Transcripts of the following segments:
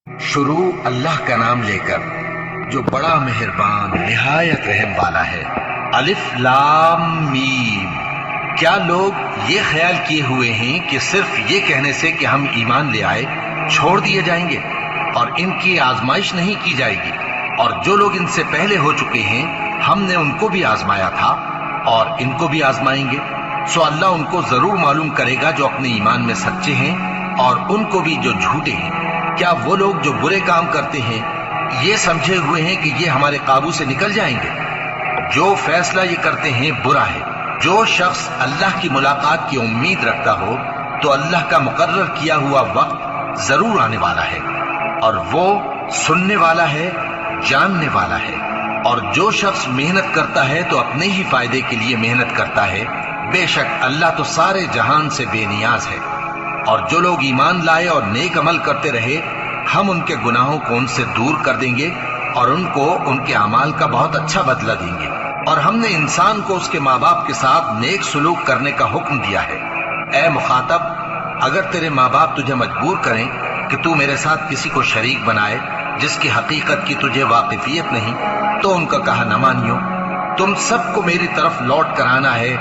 شروع اللہ کا نام لے کر جو بڑا مہربان نہایت رحم والا ہے۔ الف لام میم۔ کیا لوگ یہ خیال کیے ہوئے ہیں کہ صرف یہ کہنے سے کہ ہم ایمان لے آئے چھوڑ دیے جائیں گے اور ان کی آزمائش نہیں کی جائے گی؟ اور جو لوگ ان سے پہلے ہو چکے ہیں ہم نے ان کو بھی آزمایا تھا اور ان کو بھی آزمائیں گے، سو اللہ ان کو ضرور معلوم کرے گا جو اپنے ایمان میں سچے ہیں اور ان کو بھی جو جھوٹے ہیں۔ کیا وہ لوگ جو برے کام کرتے ہیں یہ سمجھے ہوئے ہیں کہ یہ ہمارے قابو سے نکل جائیں گے؟ جو فیصلہ یہ کرتے ہیں برا ہے۔ جو شخص اللہ کی ملاقات کی امید رکھتا ہو تو اللہ کا مقرر کیا ہوا وقت ضرور آنے والا ہے، اور وہ سننے والا ہے، جاننے والا ہے۔ اور جو شخص محنت کرتا ہے تو اپنے ہی فائدے کے لیے محنت کرتا ہے، بے شک اللہ تو سارے جہان سے بے نیاز ہے۔ اور جو لوگ ایمان لائے اور نیک عمل کرتے رہے ہم ان کے گناہوں کو ان سے دور کر دیں گے اور ان کو ان کے اعمال کا بہت اچھا بدلہ دیں گے۔ اور ہم نے انسان کو اس کے ماں باپ کے ساتھ نیک سلوک کرنے کا حکم دیا ہے۔ اے مخاطب، اگر تیرے ماں باپ تجھے مجبور کریں کہ تو میرے ساتھ کسی کو شریک بنائے جس کی حقیقت کی تجھے واقفیت نہیں تو ان کا کہا نہ مانیو۔ تم سب کو میری طرف لوٹ کر آنا ہے،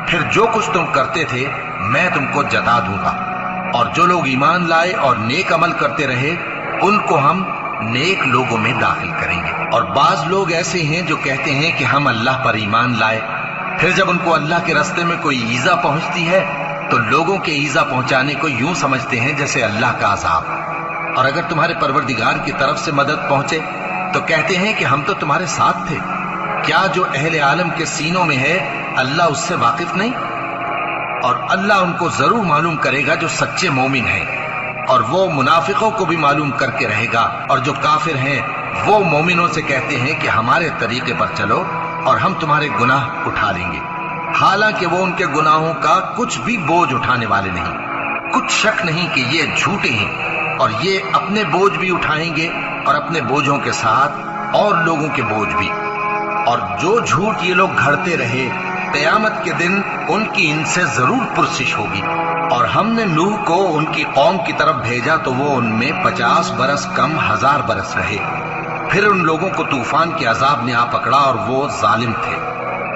پھر جو کچھ تم کرتے تھے میں تم کو جتا دوں گا۔ اور جو لوگ ایمان لائے اور نیک عمل کرتے رہے ان کو ہم نیک لوگوں میں داخل کریں گے۔ اور بعض لوگ ایسے ہیں جو کہتے ہیں کہ ہم اللہ پر ایمان لائے، پھر جب ان کو اللہ کے راستے میں کوئی ایذا پہنچتی ہے تو لوگوں کے ایذا پہنچانے کو یوں سمجھتے ہیں جیسے اللہ کا عذاب۔ اور اگر تمہارے پروردگار کی طرف سے مدد پہنچے تو کہتے ہیں کہ ہم تو تمہارے ساتھ تھے۔ کیا جو اہل عالم کے سینوں میں ہے اللہ اس سے واقف نہیں؟ اور اللہ ان کو ضرور معلوم کرے گا جو سچے مومن ہیں، اور وہ منافقوں کو بھی معلوم کر کے رہے گا۔ اور جو کافر ہیں وہ مومنوں سے کہتے ہیں کہ ہمارے طریقے پر چلو اور ہم تمہارے گناہ اٹھا لیں گے، حالانکہ وہ ان کے گناہوں کا کچھ بھی بوجھ اٹھانے والے نہیں۔ کچھ شک نہیں کہ یہ جھوٹے ہیں اور یہ اپنے بوجھ بھی اٹھائیں گے اور اپنے بوجھوں کے ساتھ اور لوگوں کے بوجھ بھی۔ اور جو جھوٹ یہ لوگ گھڑتے رہے قیامت کے دن ان کی ان سے ضرور پرسش ہوگی۔ اور ہم نے نوح کو ان کی قوم کی طرف بھیجا تو وہ ان میں 50 برس کم 1000 برس رہے۔ پھر ان لوگوں کو طوفان کے عذاب نے آ پکڑا اور وہ ظالم تھے۔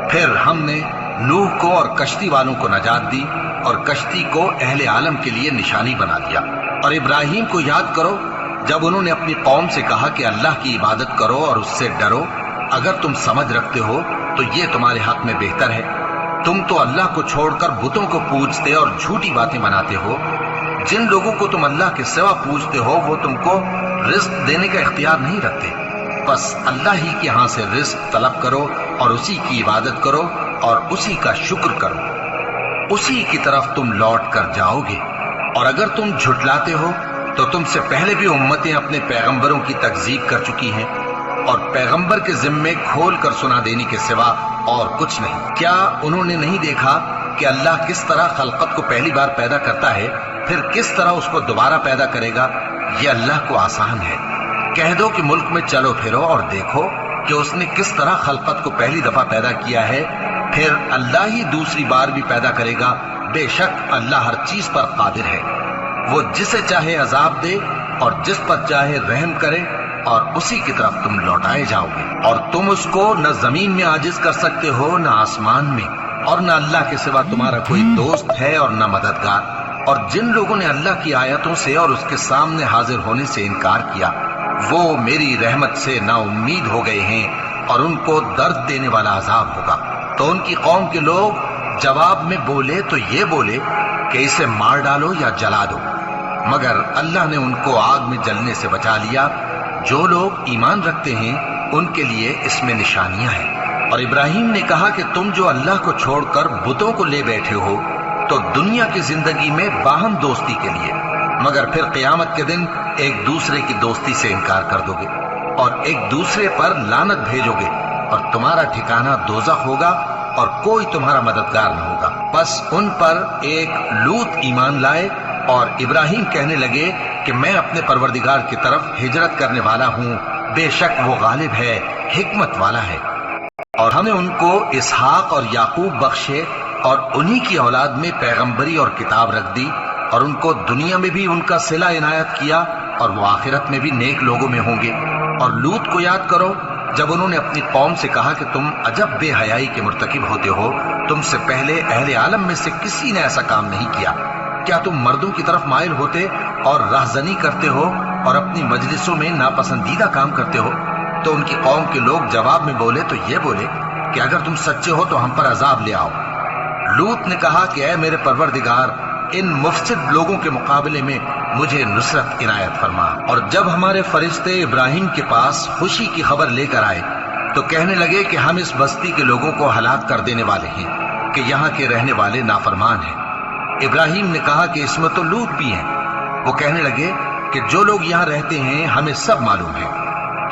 پھر ہم نے نوح کو اور کشتی والوں کو نجات دی اور کشتی کو اہل عالم کے لیے نشانی بنا دیا۔ اور ابراہیم کو یاد کرو جب انہوں نے اپنی قوم سے کہا کہ اللہ کی عبادت کرو اور اس سے ڈرو، اگر تم سمجھ رکھتے ہو تو یہ تمہارے حق میں بہتر ہے۔ تم تو اللہ کو چھوڑ کر بتوں کو پوجتے اور جھوٹی باتیں بناتے ہو۔ جن لوگوں کو تم اللہ کے سوا پوجتے ہو وہ تم کو رزق دینے کا اختیار نہیں رکھتے، بس اللہ ہی کے ہاں سے رزق طلب کرو اور اسی کی عبادت کرو اور اسی کا شکر کرو، اسی کی طرف تم لوٹ کر جاؤ گے۔ اور اگر تم جھٹلاتے ہو تو تم سے پہلے بھی امتیں اپنے پیغمبروں کی تکذیب کر چکی ہیں، اور پیغمبر کے ذمے کھول کر سنا دینے کے سوا اور کچھ نہیں۔ کیا انہوں نے نہیں دیکھا کہ اللہ کس طرح خلقت کو پہلی بار پیدا کرتا ہے پھر کس طرح اس کو دوبارہ پیدا کرے گا؟ یہ اللہ کو آسان ہے۔ کہہ دو کہ ملک میں چلو پھرو اور دیکھو کہ اس نے کس طرح خلقت کو پہلی دفعہ پیدا کیا ہے، پھر اللہ ہی دوسری بار بھی پیدا کرے گا۔ بے شک اللہ ہر چیز پر قادر ہے۔ وہ جسے چاہے عذاب دے اور جس پر چاہے رحم کرے، اور اسی کی طرف تم لوٹائے جاؤ گے۔ اور تم اس کو نہ زمین میں عاجز کر سکتے ہو نہ آسمان میں، اور نہ اللہ کے سوا تمہارا کوئی دوست ہے اور نہ مددگار۔ اور جن لوگوں نے اللہ کی آیتوں سے اور اس کے سامنے حاضر ہونے سے انکار کیا وہ میری رحمت سے نا امید ہو گئے ہیں اور ان کو درد دینے والا عذاب ہوگا۔ تو ان کی قوم کے لوگ جواب میں بولے تو یہ بولے کہ اسے مار ڈالو یا جلا دو، مگر اللہ نے ان کو آگ میں جلنے سے بچا لیا۔ جو لوگ ایمان رکھتے ہیں ان کے لیے اس میں نشانیاں ہیں۔ اور ابراہیم نے کہا کہ تم جو اللہ کو چھوڑ کر بتوں کو لے بیٹھے ہو تو دنیا کی زندگی میں باہم دوستی کے لیے، مگر پھر قیامت کے دن ایک دوسرے کی دوستی سے انکار کر دو گے اور ایک دوسرے پر لعنت بھیجو گے، اور تمہارا ٹھکانہ دوزخ ہوگا اور کوئی تمہارا مددگار نہ ہوگا۔ بس ان پر ایک لوط ایمان لائے اور ابراہیم کہنے لگے کہ میں اپنے پروردگار کی طرف ہجرت کرنے والا ہوں، بے شک وہ غالب ہے، حکمت والا ہے۔ اور ہم نے ان کو اسحاق اور یعقوب بخشے اور انہی کی اولاد میں پیغمبری اور کتاب رکھ دی، اور ان کو دنیا میں بھی ان کا صلہ عنایت کیا اور وہ آخرت میں بھی نیک لوگوں میں ہوں گے۔ اور لوط کو یاد کرو جب انہوں نے اپنی قوم سے کہا کہ تم عجب بے حیائی کے مرتکب ہوتے ہو، تم سے پہلے اہل عالم میں سے کسی نے ایسا کام نہیں کیا۔ کیا تم مردوں کی طرف مائل ہوتے اور رہزنی کرتے ہو اور اپنی مجلسوں میں ناپسندیدہ کام کرتے ہو؟ تو ان کی قوم کے لوگ جواب میں بولے تو یہ بولے کہ اگر تم سچے ہو تو ہم پر عذاب لے آؤ۔ لوط نے کہا کہ اے میرے پروردگار، ان مفسد لوگوں کے مقابلے میں مجھے نصرت عنایت فرما۔ اور جب ہمارے فرشتے ابراہیم کے پاس خوشی کی خبر لے کر آئے تو کہنے لگے کہ ہم اس بستی کے لوگوں کو ہلاک کر دینے والے ہیں کہ یہاں کے رہنے والے نافرمان ہیں۔ ابراہیم نے کہا کہ اس میں تو لوط بھی ہیں۔ وہ کہنے لگے کہ جو لوگ یہاں رہتے ہیں ہمیں سب معلوم ہے،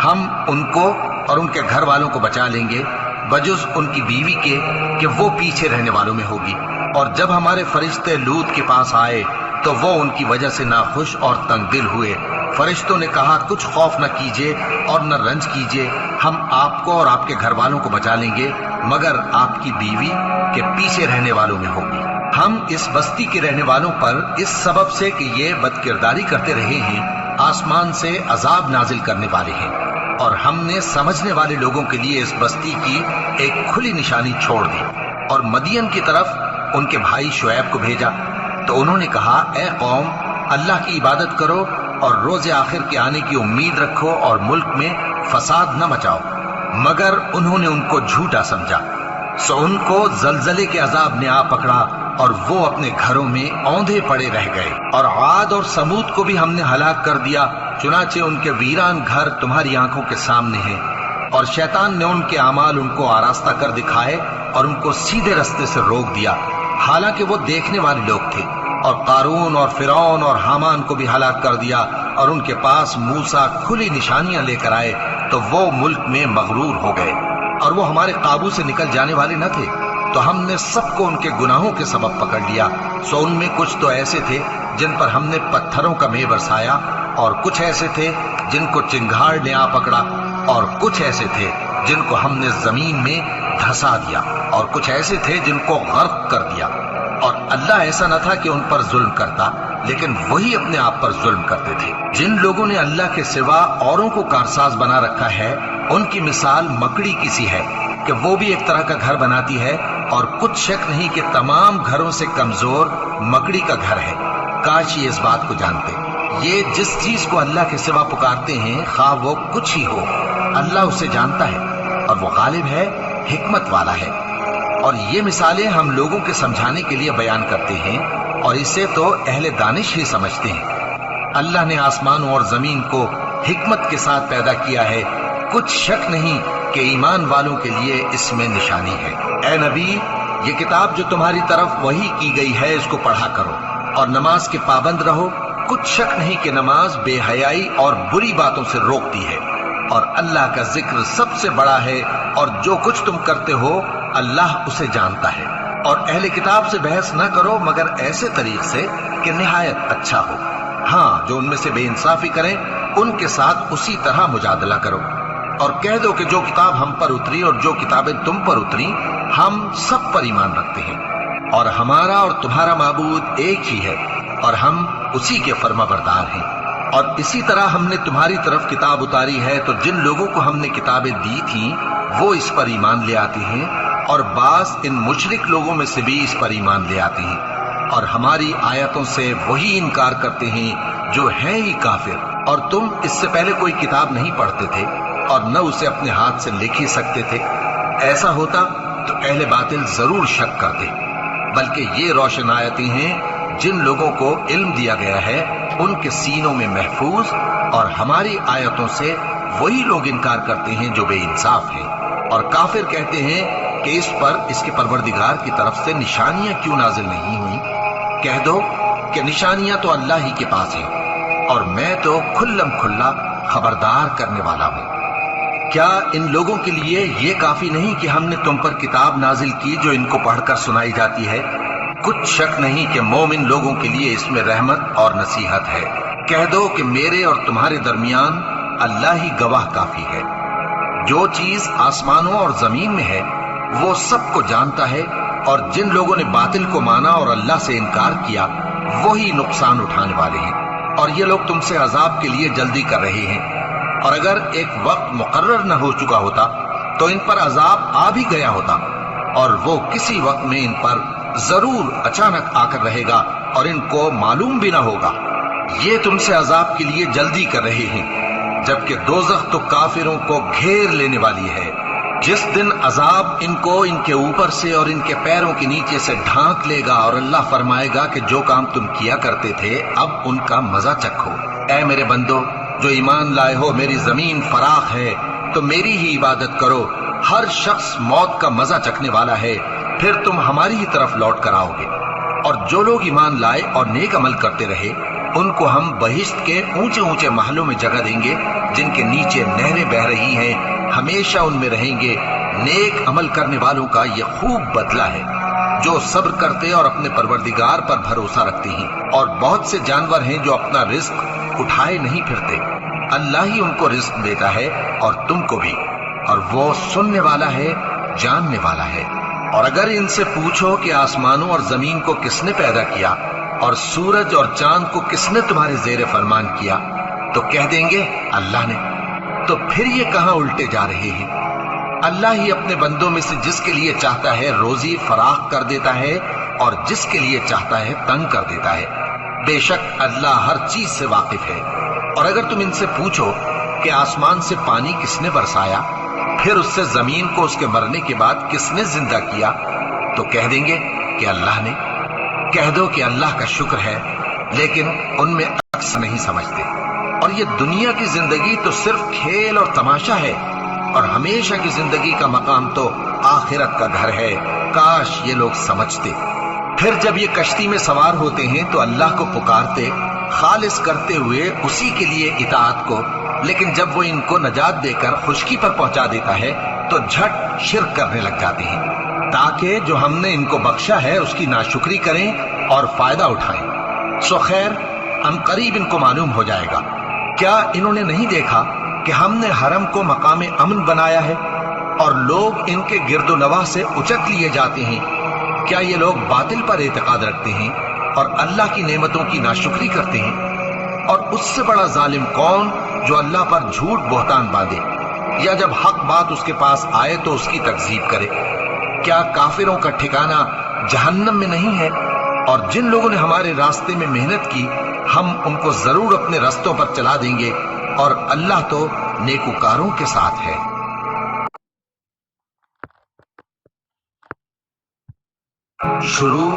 ہم ان کو اور ان کے گھر والوں کو بچا لیں گے بجز ان کی بیوی کے کہ وہ پیچھے رہنے والوں میں ہوگی۔ اور جب ہمارے فرشتے لوط کے پاس آئے تو وہ ان کی وجہ سے ناخوش اور تنگ دل ہوئے۔ فرشتوں نے کہا کچھ خوف نہ کیجیے اور نہ رنج کیجیے، ہم آپ کو اور آپ کے گھر والوں کو بچا لیں گے مگر آپ کی بیوی کے پیچھے رہنے والوں میں ہوگی۔ ہم اس بستی کے رہنے والوں پر اس سبب سے کہ یہ بدکرداری کرتے رہے ہیں آسمان سے عذاب نازل کرنے والے ہیں، اور ہم نے سمجھنے والے لوگوں کے لیے اس بستی کی ایک کھلی نشانی چھوڑ دی۔ اور مدین کی طرف ان کے بھائی شعیب کو بھیجا تو انہوں نے کہا اے قوم، اللہ کی عبادت کرو اور روز آخر کے آنے کی امید رکھو اور ملک میں فساد نہ مچاؤ۔ مگر انہوں نے ان کو جھوٹا سمجھا، سو ان کو زلزلے کے عذاب نے آ پکڑا اور وہ اپنے گھروں میں اوندھے پڑے رہ گئے۔ اور عاد اور سمود کو بھی ہم نے ہلاک کر دیا، چنانچہ ان کے ویران گھر تمہاری آنکھوں کے سامنے ہیں۔ اور شیطان نے ان کے اعمال ان کو آراستہ کر دکھائے اور ان کو سیدھے رستے سے روک دیا، حالانکہ وہ دیکھنے والے لوگ تھے۔ اور قارون اور فرعون اور حامان کو بھی ہلاک کر دیا، اور ان کے پاس موسیٰ کھلی نشانیاں لے کر آئے تو وہ ملک میں مغرور ہو گئے، اور وہ ہمارے قابو سے نکل جانے والے نہ تھے، تو ہم نے سب کو ان کے گناہوں کے سبب پکڑ لیا۔ سو ان میں کچھ تو ایسے تھے جن پر ہم نے پتھروں کا مے برسایا، اور کچھ ایسے تھے جن کو چنگھاڑ نے آ پکڑا، اور کچھ ایسے تھے جن کو ہم نے زمین میں دھسا دیا، اور کچھ ایسے تھے جن کو غرق کر دیا۔ اور اللہ ایسا نہ تھا کہ ان پر ظلم کرتا، لیکن وہی اپنے آپ پر ظلم کرتے تھے۔ جن لوگوں نے اللہ کے سوا اوروں کو کارساز بنا رکھا ہے، ان کی مثال مکڑی کی سی ہے کہ وہ بھی ایک طرح کا گھر بناتی ہے، اور کچھ شک نہیں کہ تمام گھروں سے کمزور مکڑی کا گھر ہے۔ کاش یہ اس بات کو جانتے۔ یہ جس چیز کو اللہ کے سوا پکارتے ہیں، خواہ وہ کچھ ہی ہو، اللہ اسے جانتا ہے، اور وہ غالب ہے، حکمت والا ہے۔ اور یہ مثالیں ہم لوگوں کے سمجھانے کے لیے بیان کرتے ہیں، اور اسے تو اہل دانش ہی سمجھتے ہیں۔ اللہ نے آسمانوں اور زمین کو حکمت کے ساتھ پیدا کیا ہے، کچھ شک نہیں کہ ایمان والوں کے لیے اس میں نشانی ہے۔ اے نبی، یہ کتاب جو تمہاری طرف وحی کی گئی ہے اس کو پڑھا کرو، اور نماز کے پابند رہو۔ کچھ شک نہیں کہ نماز بے حیائی اور بری باتوں سے روکتی ہے، اور اللہ کا ذکر سب سے بڑا ہے، اور جو کچھ تم کرتے ہو اللہ اسے جانتا ہے۔ اور اہل کتاب سے بحث نہ کرو مگر ایسے طریق سے کہ نہایت اچھا ہو۔ ہاں، جو ان میں سے بے انصافی کریں ان کے ساتھ اسی طرح مجادلہ کرو، اور کہہ دو کہ جو کتاب ہم پر اتری اور جو کتابیں تم پر اتری، ہم سب پر ایمان رکھتے ہیں، اور ہمارا اور تمہارا معبود ایک ہی ہے، اور ہم اسی کے فرما بردار ہیں۔ اور اسی طرح ہم نے تمہاری طرف کتاب اتاری ہے، تو جن لوگوں کو ہم نے کتابیں دی تھیں وہ اس پر ایمان لے آتے ہیں، اور بعض ان مشرک لوگوں میں سے بھی اس پر ایمان لے آتے ہیں، اور ہماری آیتوں سے وہی انکار کرتے ہیں جو ہیں ہی کافر۔ اور تم اس سے پہلے کوئی کتاب نہیں پڑھتے تھے اور نہ اسے اپنے ہاتھ سے لکھ ہی سکتے تھے۔ ایسا ہوتا تو اہل باطل ضرور شک کرتے، بلکہ یہ روشن آیتیں ہیں جن لوگوں کو علم دیا گیا ہے ان کے سینوں میں محفوظ، اور ہماری آیتوں سے وہی لوگ انکار کرتے ہیں جو بے انصاف ہیں۔ اور کافر کہتے ہیں کہ اس پر اس کے پروردگار کی طرف سے نشانیاں کیوں نازل نہیں ہوئیں؟ کہہ دو کہ نشانیاں تو اللہ ہی کے پاس ہیں، اور میں تو کھلم کھلا خبردار کرنے والا ہوں۔ کیا ان لوگوں کے لیے یہ کافی نہیں کہ ہم نے تم پر کتاب نازل کی جو ان کو پڑھ کر سنائی جاتی ہے؟ کچھ شک نہیں کہ مومن لوگوں کے لیے اس میں رحمت اور نصیحت ہے۔ کہہ دو کہ میرے اور تمہارے درمیان اللہ ہی گواہ کافی ہے۔ جو چیز آسمانوں اور زمین میں ہے وہ سب کو جانتا ہے، اور جن لوگوں نے باطل کو مانا اور اللہ سے انکار کیا وہی نقصان اٹھانے والے ہیں۔ اور یہ لوگ تم سے عذاب کے لیے جلدی کر رہے ہیں، اور اگر ایک وقت مقرر نہ ہو چکا ہوتا تو ان پر عذاب آ بھی گیا ہوتا، اور وہ کسی وقت میں ان پر ضرور اچانک آ کر رہے گا اور ان کو معلوم بھی نہ ہوگا۔ یہ تم سے عذاب کے لیے جلدی کر رہے ہیں، جبکہ دوزخ تو کافروں کو گھیر لینے والی ہے۔ جس دن عذاب ان کو ان کے اوپر سے اور ان کے پیروں کے نیچے سے ڈھانک لے گا، اور اللہ فرمائے گا کہ جو کام تم کیا کرتے تھے اب ان کا مزہ چکھو۔ اے میرے بندو جو ایمان لائے ہو، میری زمین فراخ ہے تو میری ہی عبادت کرو۔ ہر شخص موت کا مزہ چکھنے والا ہے، پھر تم ہماری ہی طرف لوٹ کر آؤ گے۔ اور جو لوگ ایمان لائے اور نیک عمل کرتے رہے، ان کو ہم بہشت کے اونچے اونچے محلوں میں جگہ دیں گے، جن کے نیچے نہریں بہہ رہی ہیں، ہمیشہ ان میں رہیں گے۔ نیک عمل کرنے والوں کا یہ خوب بدلہ ہے، جو صبر کرتے اور اپنے پروردگار پر بھروسہ رکھتے ہیں۔ اور بہت سے جانور ہیں جو اپنا رزق اٹھائے نہیں پھرتے، اللہ ہی ان کو رزق دیتا ہے اور تم کو بھی، اور وہ سننے والا ہے، جاننے والا ہے۔ اور اگر ان سے پوچھو کہ آسمانوں اور زمین کو کس نے پیدا کیا اور سورج اور چاند کو کس نے تمہارے زیر فرمان کیا، تو کہہ دیں گے اللہ نے۔ تو پھر یہ کہاں الٹے جا رہے ہیں؟ اللہ ہی اپنے بندوں میں سے جس کے لیے چاہتا ہے روزی فراخ کر دیتا ہے، اور جس کے لیے چاہتا ہے تنگ کر دیتا ہے۔ بے شک اللہ ہر چیز سے واقف ہے۔ اور اگر تم ان سے پوچھو کہ آسمان سے پانی کس نے برسایا، پھر اس سے زمین کو اس کے مرنے کے بعد کس نے زندہ کیا، تو کہہ دیں گے کہ اللہ نے۔ کہہ دو کہ اللہ کا شکر ہے، لیکن ان میں اکثر نہیں سمجھتے۔ اور یہ دنیا کی زندگی تو صرف کھیل اور تماشا ہے، اور ہمیشہ کی زندگی کا مقام تو آخرت کا گھر ہے۔ کاش یہ لوگ سمجھتے۔ پھر جب یہ کشتی میں سوار ہوتے ہیں تو اللہ کو پکارتے، خالص کرتے ہوئے اسی کے لیے اطاعت کو، لیکن جب وہ ان کو نجات دے کر خشکی پر پہنچا دیتا ہے تو جھٹ شرک کرنے لگ جاتے ہیں، تاکہ جو ہم نے ان کو بخشا ہے اس کی ناشکری کریں اور فائدہ اٹھائیں۔ سو خیر ہم قریب ان کو معلوم ہو جائے گا۔ کیا انہوں نے نہیں دیکھا کہ ہم نے حرم کو مقام امن بنایا ہے، اور لوگ ان کے گرد و نواح سے اچک لیے جاتے ہیں؟ کیا یہ لوگ باطل پر اعتقاد رکھتے ہیں اور اللہ کی نعمتوں کی ناشکری کرتے ہیں؟ اور اس سے بڑا ظالم کون جو اللہ پر جھوٹ بہتان باندھے، یا جب حق بات اس کے پاس آئے تو اس کی تکذیب کرے؟ کیا کافروں کا ٹھکانہ جہنم میں نہیں ہے؟ اور جن لوگوں نے ہمارے راستے میں محنت کی، ہم ان کو ضرور اپنے رستوں پر چلا دیں گے، اور اللہ تو نیکوکاروں کے ساتھ ہے۔ شروع